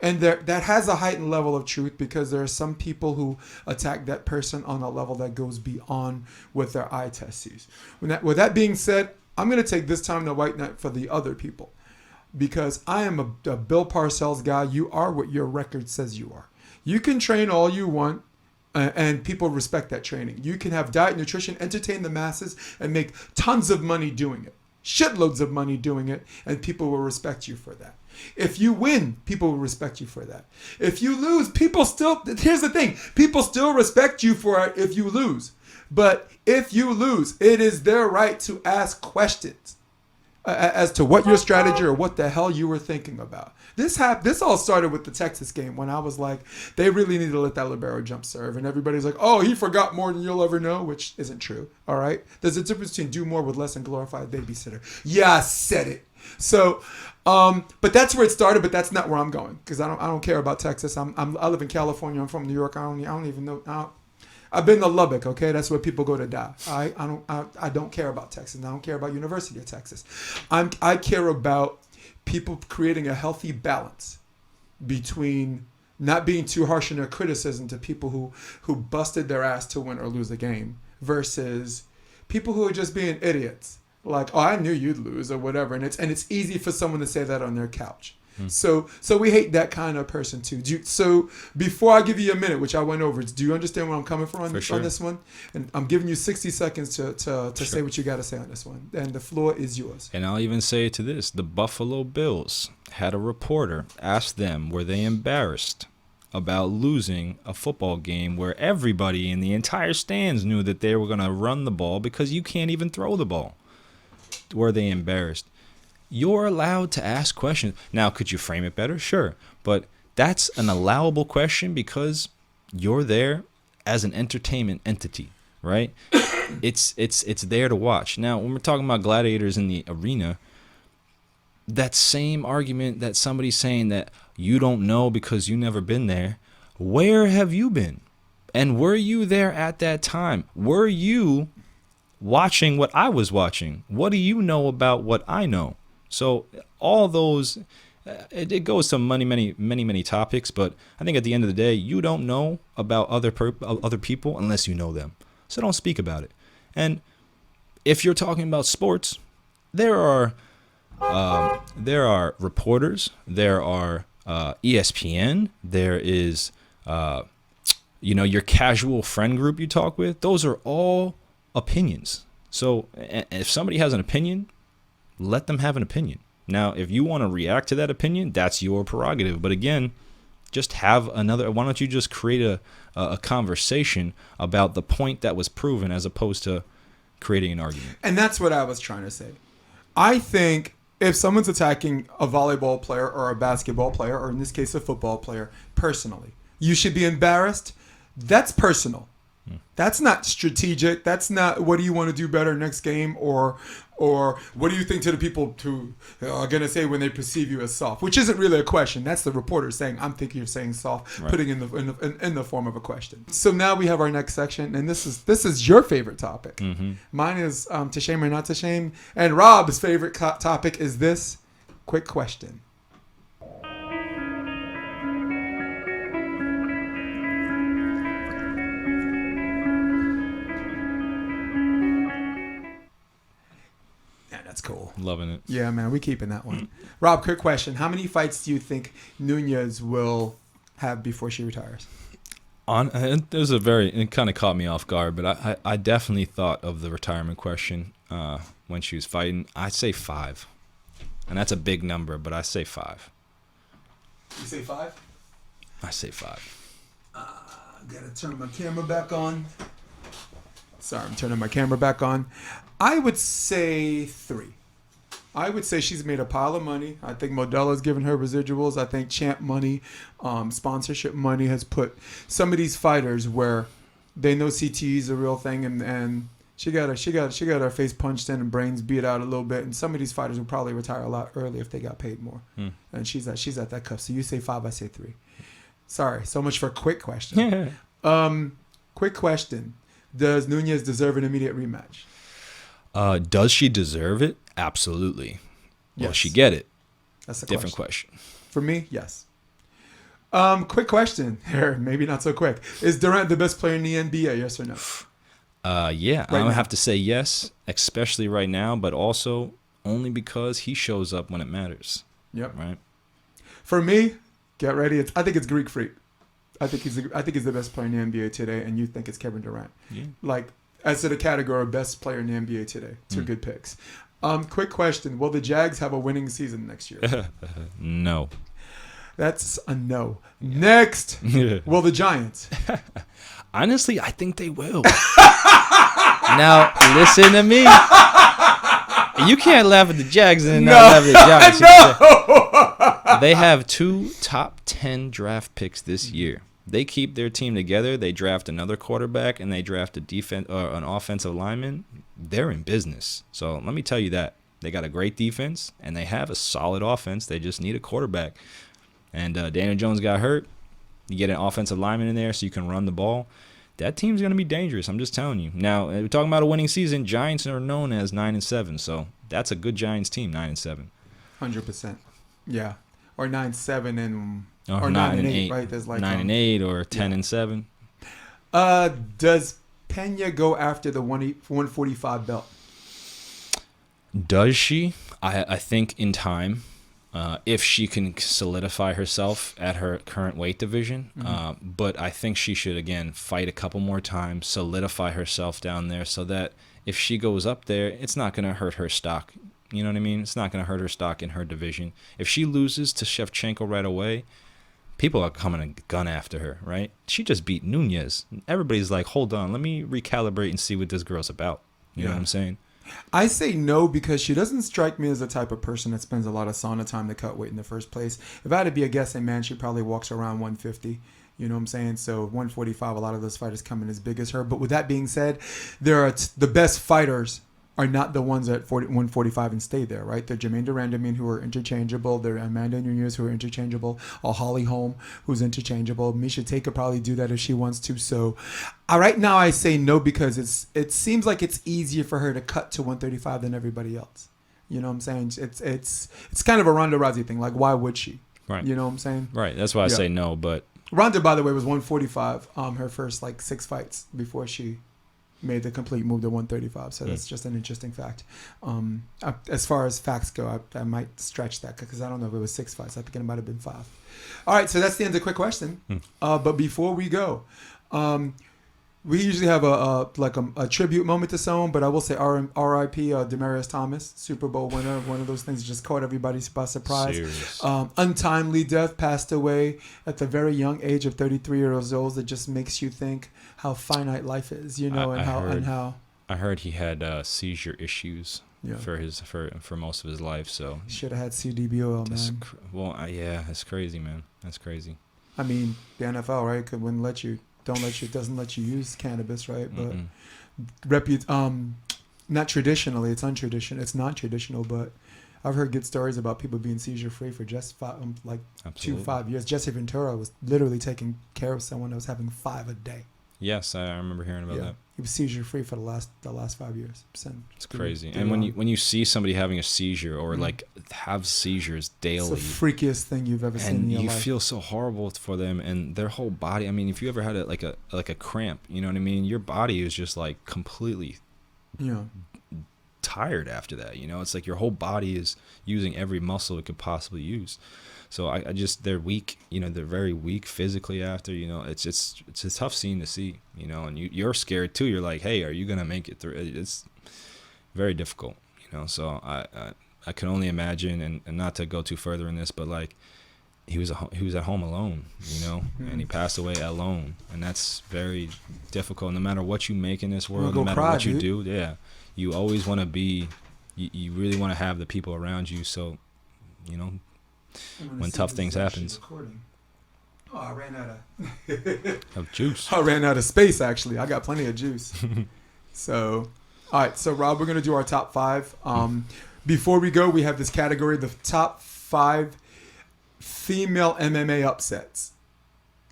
And that has a heightened level of truth because there are some people who attack that person on a level that goes beyond what their eye test sees. With that being said, I'm going to take this time to white knight for the other people because I am a Bill Parcells guy. You are what your record says you are. You can train all you want, and people respect that training. You can have diet, nutrition, entertain the masses, and make tons of money doing it. Shitloads of money doing it, and people will respect you for that. If you win, people will respect you for that. If you lose, here's the thing, people still respect you for it if you lose. But if you lose, it is their right to ask questions as to what your strategy or what the hell you were thinking about. This all started with the Texas game when I was like, they really need to let that libero jump serve. And everybody's like, oh, he forgot more than you'll ever know, which isn't true. All right. There's a difference between do more with less and glorified babysitter. Yeah, I said it. So, but that's where it started, but that's not where I'm going because I don't care about Texas. I live in California. I'm from New York. I don't even know. I've been to Lubbock, okay? That's where people go to die. I don't care about Texas. I don't care about University of Texas. I care about people creating a healthy balance between not being too harsh in their criticism to people who busted their ass to win or lose a game versus people who are just being idiots. Like, oh, I knew you'd lose or whatever. And it's easy for someone to say that on their couch. So we hate that kind of person too. So before I give you a minute, which I went over, do you understand where I'm coming from on this one? And I'm giving you 60 seconds to say what you got to say on this one. And the floor is yours. And I'll even say it to this. The Buffalo Bills had a reporter ask them, were they embarrassed about losing a football game where everybody in the entire stands knew that they were going to run the ball because you can't even throw the ball? Were they embarrassed? You're allowed to ask questions. Now, could you frame it better? Sure. But that's an allowable question because you're there as an entertainment entity, right? It's there to watch. Now, when we're talking about gladiators in the arena, that same argument that somebody's saying that you don't know because you never been there, where have you been? And were you there at that time? Were you watching what I was watching? What do you know about what I know? So all those, it goes to many topics, but I think at the end of the day, you don't know about other people unless you know them. So don't speak about it. And if you're talking about sports, there are reporters, there are ESPN, there is your casual friend group you talk with. Those are all opinions. So if somebody has an opinion, let them have an opinion. Now, if you want to react to that opinion, that's your prerogative. But again, just have another. Why don't you just create a conversation about the point that was proven as opposed to creating an argument? And that's what I was trying to say. I think if someone's attacking a volleyball player or a basketball player, or in this case, a football player, personally, you should be embarrassed. That's personal. That's not strategic. That's not what do you want to do better next game or what do you think to the people who are going to say when they perceive you as soft, which isn't really a question. That's the reporter saying, I'm thinking you're saying soft, right. Putting in the form of a question. So now we have our next section, and this is your favorite topic. Mm-hmm. Mine is to shame or not to shame, and Rob's favorite topic is this quick question. That's cool. Loving it. Yeah, man, we keeping that one. Rob, quick question. How many fights do you think Nunez will have before she retires? It kind of caught me off guard, but I definitely thought of the retirement question when she was fighting. I'd say 5. And that's a big number, but I say 5. You say 5? I say 5. Gotta turn my camera back on. Sorry, I'm turning my camera back on. I would say 3. I would say she's made a pile of money. I think Modelo's given her residuals. I think champ money, sponsorship money has put some of these fighters where they know CTE is a real thing, and she got her face punched in and brains beat out a little bit. And some of these fighters will probably retire a lot early if they got paid more. And she's at that cuff. So you say 5, I say 3. Sorry, so much for a quick question. Quick question: does Nunez deserve an immediate rematch? Does she deserve it? Absolutely. Yes. Will she get it? That's a different question. For me, yes. Quick question here, maybe not so quick. Is Durant the best player in the NBA? Yes or no? Yeah, Right I'm gonna now. have to say yes, especially right now, but also only because he shows up when it matters, Yep. right? For me, get ready. I think it's Greek Freak. I think he's the best player in the NBA today, and you think it's Kevin Durant. Yeah. Like, as to the category of best player in the NBA today. Two good picks. Quick question: will the Jags have a winning season next year? No. That's a no. Next, will the Giants? Honestly, I think they will. Now, listen to me. You can't laugh at the Jags and not laugh at the Giants. No. They have 2 top 10 draft picks this year. They keep their team together. They draft another quarterback and they draft an offensive lineman. They're in business. So let me tell you that. They got a great defense and they have a solid offense. They just need a quarterback. And Daniel Jones got hurt. You get an offensive lineman in there so you can run the ball. That team's going to be dangerous. I'm just telling you. Now, we're talking about a winning season. Giants are known as 9-7. So that's a good Giants team, 9-7. 100%. Yeah. Or 9-7 and Or or 9-8, right? There's like 9-8 or 10-7. Does Pena go after the 145 belt? Does she? I think in time, if she can solidify herself at her current weight division. But I think she should, again, fight a couple more times, solidify herself down there so that if she goes up there, it's not going to hurt her stock. You know what I mean? It's not going to hurt her stock in her division. If she loses to Shevchenko right away, people are coming to gun after her, right? She just beat Nunez. Everybody's like, hold on, let me recalibrate and see what this girl's about. You know what I'm saying? I say no because she doesn't strike me as the type of person that spends a lot of sauna time to cut weight in the first place. If I had to be a guessing man, she probably walks around 150. You know what I'm saying? So 145, a lot of those fighters come in as big as her. But with that being said, there are the best fighters are not the ones at 145 and stay there, right? They're Jermaine Durandamine, who are interchangeable. They're Amanda Nunez, who are interchangeable. Or Holly Holm, who's interchangeable. Misha Tate could probably do that if she wants to. So right now I say no because it seems like it's easier for her to cut to 135 than everybody else. You know what I'm saying? It's kind of a Ronda Rousey thing. Like, why would she? Right. You know what I'm saying? Right. That's why I say no, but Ronda, by the way, was 145 her first 6 fights before she made the complete move to 135. So that's just an interesting fact. As far as facts go, I might stretch that because I don't know if it was 6 fights. I think it might have been 5. All right, so that's the end of the quick question. But before we go, we usually have a tribute moment to someone, but I will say R.I.P. Demaryius Thomas, Super Bowl winner. One of those things that just caught everybody by surprise. serious. Untimely death, passed away at the very young age of 33 years old. That just makes you think how finite life is, you know, I heard he had seizure issues Yeah. for most of his life. So should have had CDBO, man. Yeah, that's crazy, man. That's crazy. I mean, the NFL, right? Doesn't let you use cannabis, right? But not traditionally, it's untraditional. It's not traditional, but I've heard good stories about people being seizure free for just 5 years. Jesse Ventura was literally taking care of someone that was having 5 a day. Yes, I remember hearing about that. He was seizure free for the last 5 years. It's crazy. And when you see somebody having a seizure or have seizures daily, it's the freakiest thing you've ever seen in your and you life. feel so horrible for them and their whole body. I mean, if you ever had a cramp, you know what I mean? Your body is just completely tired after that. You know, it's like your whole body is using every muscle it could possibly use. So I just, they're weak, you know, they're very weak physically after, you know, it's a tough scene to see, you know, and you're scared too. You're like, hey, are you going to make it through? It's very difficult, you know, so I can only imagine, and not to go too further in this, but he was at home alone, you know, and he passed away alone. And that's very difficult. No matter what you make in this world, no matter what you do, you always want to be, you really want to have the people around you. So, you know, when tough things happens. Oh, I ran out of juice. I ran out of space, actually. I got plenty of juice. So, all right. So, Rob, we're going to do our top 5. Before we go, we have this category, the top 5 female MMA upsets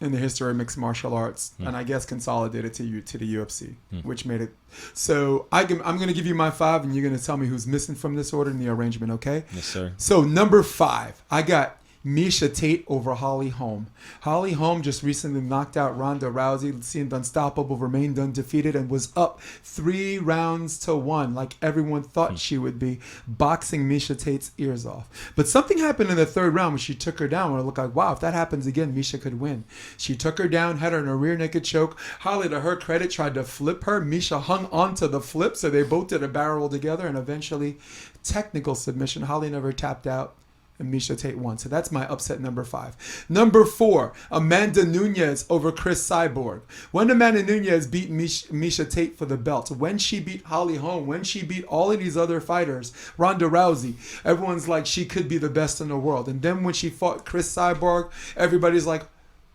in the history of mixed martial arts, and I guess consolidated to the UFC, which made it. So I'm going to give you my 5, and you're going to tell me who's missing from this order in the arrangement, okay? Yes, sir. So number 5, I got Miesha Tate over Holly Holm. Holly Holm just recently knocked out Ronda Rousey, seemed unstoppable, remained undefeated, and was up 3-1 like everyone thought she would be, boxing Miesha Tate's ears off. But something happened in the third round when she took her down, where it looked like, wow, if that happens again, Miesha could win. She took her down, had her in a rear naked choke. Holly, to her credit, tried to flip her. Miesha hung onto the flip, so they both did a barrel roll together, and eventually, technical submission. Holly never tapped out, and Miesha Tate won. So that's my upset number 5. Number 4, Amanda Nunes over Chris Cyborg. When Amanda Nunes beat Miesha Tate for the belt, when she beat Holly Holm, when she beat all of these other fighters, Ronda Rousey, everyone's like, she could be the best in the world. And then when she fought Chris Cyborg, everybody's like,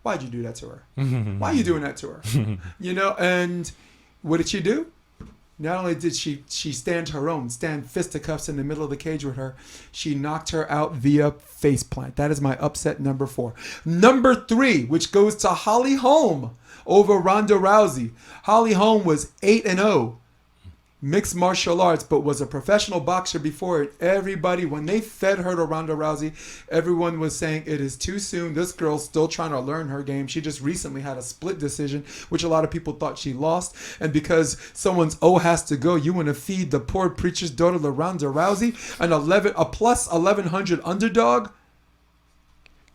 why'd you do that to her? Why are you doing that to her? And what did she do? Not only did she stand fisticuffs in the middle of the cage with her, she knocked her out via faceplant. That is my upset number 4. Number 3, which goes to Holly Holm over Ronda Rousey. Holly Holm was 8-0. Mixed martial arts, but was a professional boxer before it. Everybody, when they fed her to Ronda Rousey, everyone was saying it is too soon. This girl's still trying to learn her game. She just recently had a split decision, which a lot of people thought she lost. And because someone's has to go, you want to feed the poor preacher's daughter to Ronda Rousey, a plus 1100 underdog?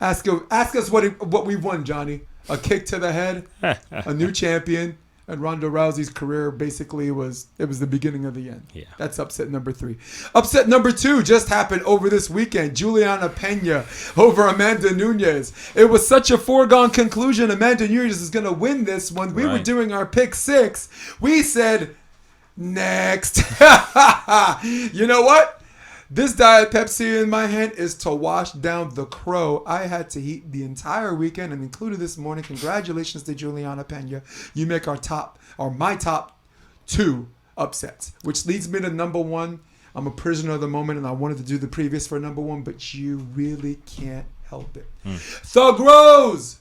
Ask us what we won, Johnny. A kick to the head, a new champion. And Ronda Rousey's career basically was the beginning of the end. Yeah. That's upset number 3. Upset number 2 just happened over this weekend. Juliana Pena over Amanda Nunes. It was such a foregone conclusion. Amanda Nunes is going to win this. When we were doing our pick 6, we said, next. You know what? This Diet Pepsi in my hand is to wash down the crow. I had to eat the entire weekend and included this morning. Congratulations to Juliana Pena. You make my top 2 upsets, which leads me to number 1. I'm a prisoner of the moment, and I wanted to do the previous for number 1, but you really can't help it. Thug Rose.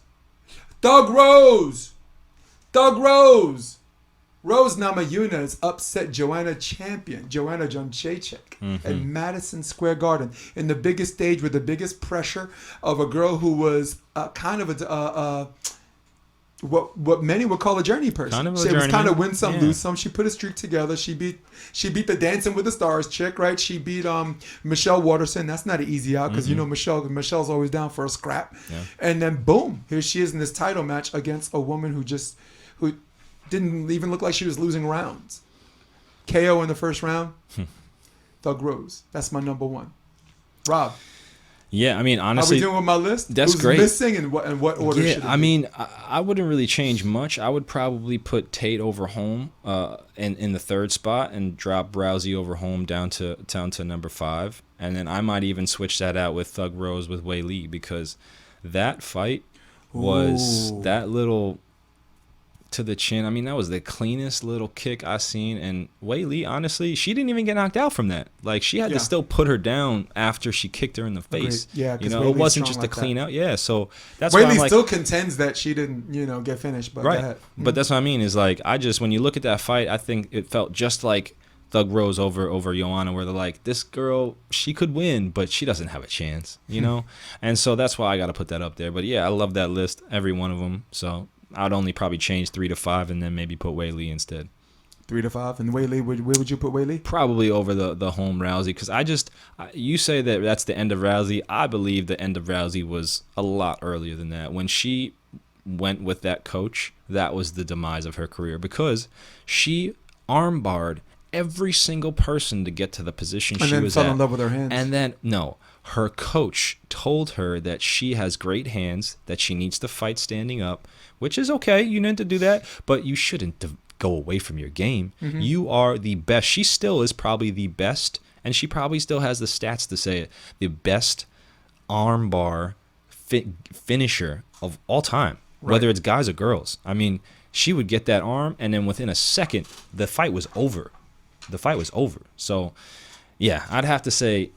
Rose Namajunas upset Joanna Jędrzejczyk at Madison Square Garden in the biggest stage with the biggest pressure of a girl who was kind of what many would call a journey person. It was kind of win some, lose some. She put a streak together. She beat the Dancing with the Stars chick, right? She beat Michelle Waterson. That's not an easy out because Michelle's always down for a scrap. Yeah. And then boom, here she is in this title match against a woman who didn't even look like she was losing rounds. KO in the first round. Thug Rose. That's my number 1. Rob. Yeah, I mean, honestly, how we doing with my list? That's great. Who's missing and what order should it be? I mean, I wouldn't really change much. I would probably put Tate over Holm in the 3rd spot and drop Rousey over Holm down to number 5. And then I might even switch that out with Thug Rose with Wei Lee, because that fight was that little to the chin. I mean, that was the cleanest little kick I've seen. And Wei Lee, honestly, she didn't even get knocked out from that. Like, she had to still put her down after she kicked her in the face. Agreed. Yeah, it wasn't just a clean out. Yeah, so that's Wei why Lee I'm like, still contends that she didn't, get finished. But right. Go ahead. But that's what I mean is, like, when you look at that fight, I think it felt just like Thug Rose over Joanna, where they're like, this girl, she could win, but she doesn't have a chance, And so that's why I got to put that up there. But yeah, I love that list, every one of them. So I'd only probably change 3 to 5 and then maybe put Wei Lee instead. 3 to 5. And Wei Lee, where would you put Wei Lee? Probably over the Holm Rousey, because you say that that's the end of Rousey. I believe the end of Rousey was a lot earlier than that. When she went with that coach, that was the demise of her career, because she armbarred every single person to get to the position she was at. And then fell in love with her hands. And then, no, her coach told her that she has great hands, that she needs to fight standing up, which is okay. You need to do that, but you shouldn't go away from your game. Mm-hmm. You are the best. She still is probably the best, and she probably still has the stats to say it, the best armbar finisher of all time, whether it's guys or girls. I mean, she would get that arm, and then within a second, the fight was over. So, yeah, I'd have to say,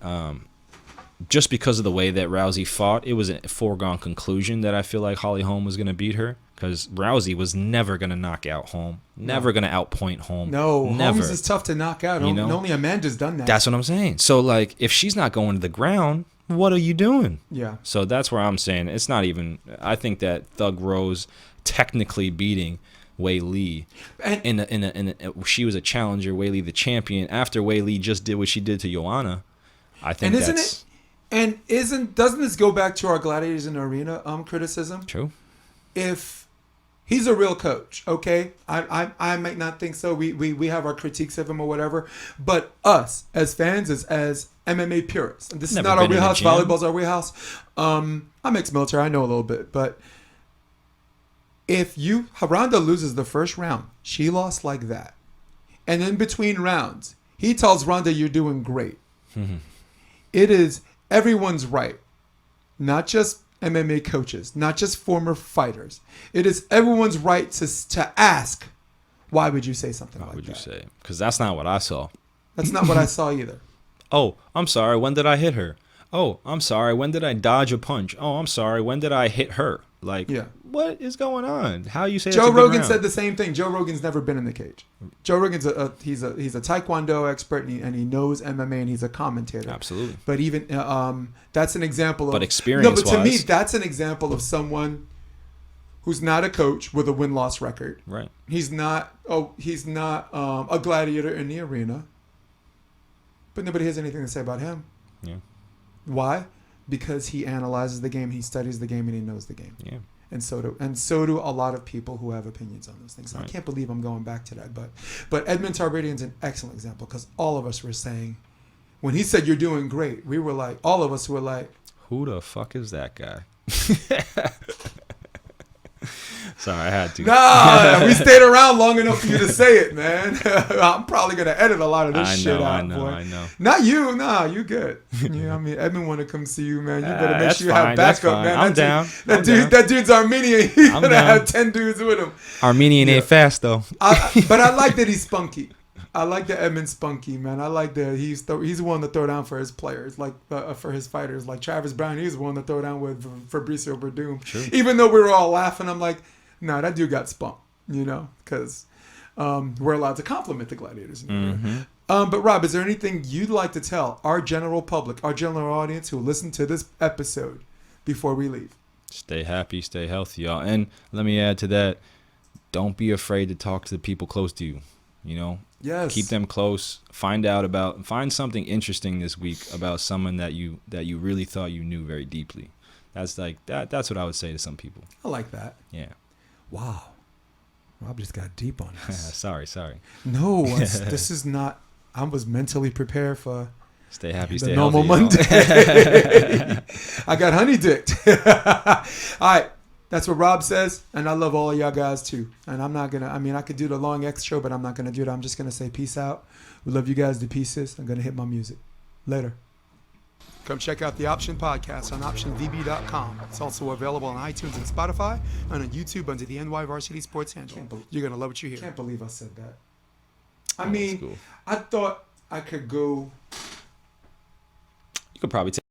just because of the way that Rousey fought, it was a foregone conclusion that I feel like Holly Holm was going to beat her, because Rousey was never going to knock out Holm, never going to outpoint Holm. No, never. Holmes is tough to knock out. Only Amanda's done that. That's what I'm saying. So, like, if she's not going to the ground, What are you doing? Yeah. So that's where I'm saying it's not even. I think that Thug Rose technically beating Wei Lee, And she was a challenger, Wei Lee the champion. After Wei Lee just did what she did to Joanna, I think and isn't that's it? And doesn't this go back to our Gladiators in the Arena criticism? true. If he's a real coach, okay, I might not think so. We have our critiques of him or whatever, but us as fans, as MMA purists, and this is Never not our been in a wheelhouse. gym. Volleyball's our wheelhouse. I'm ex-military. I know a little bit, but if Ronda loses the first round, she lost like that, and in between rounds, he tells Ronda, "You're doing great." It is everyone's right, not just MMA coaches, not just former fighters. It is everyone's right to ask, why would you say something What like would you that? say? Because that's not what I saw. That's not what I saw either. Oh, I'm sorry. When did I hit her? Oh, I'm sorry. When did I dodge a punch? Oh, I'm sorry. When did I hit her? Like, Yeah. what is going on? How you say Joe that's a good Rogan round? said the same thing. Joe Rogan's never been in the cage. Joe Rogan's he's a Taekwondo expert and he knows MMA and he's a commentator. Absolutely. But even that's an example of. But No, but to experience-wise- me, that's an example of someone who's not a coach with a win-loss record. Right. He's not a gladiator in the arena. But nobody has anything to say about him. Yeah. Why? Because he analyzes the game, he studies the game, and he knows the game. Yeah. And so do a lot of people who have opinions on those things. And Right. I can't believe I'm going back to that. But Edmund Tarverdyan's an excellent example because all of us were saying, when he said you're doing great, we were like, all of us were like, Who the fuck is that guy? Sorry, I had to. nah, we stayed around long enough for you to say it, man. I'm probably going to edit a lot of this shit out, boy. I know. Not you, nah, you good. I mean, Edmund want to come see you, man. You better make that's sure you have fine, that's backup, fine. man. I'm down. I'm down. That dude's Armenian. He's I'm gonna down. have 10 dudes with him. Armenian Yeah. ain't fast though. But I like that he's spunky. I like that Edmund's spunky, man. I like that he's the one to throw down for his players, like for his fighters. Like Travis Brown, he's the one to throw down with Fabricio Verdum. True. Even though we were all laughing, I'm like, nah, that dude got spunk, because we're allowed to compliment the gladiators. But Rob, is there anything you'd like to tell our general public, our general audience who listen to this episode before we leave? Stay happy, stay healthy, y'all. And let me add to that, don't be afraid to talk to the people close to you. Yes. Keep them close. Find something interesting this week about someone that you really thought you knew very deeply. That's like that's what I would say to some people. I like that. Yeah. Wow. Rob just got deep on this. sorry. No, this is not. I was mentally prepared for Stay happy, the stay normal healthy. Monday. I got honey dicked. All right. That's what Rob says. And I love all of y'all guys too. And I'm not going to, I could do the long extra, but I'm not going to do it. I'm just going to say peace out. We love you guys to pieces. I'm going to hit my music. Later. Come check out the Option Podcast on OptionVB.com. It's also available on iTunes and Spotify and on YouTube under the NY Varsity Sports handle. You're going to love what you hear. Can't believe I said that. I mean, cool. I thought I could go. You could probably take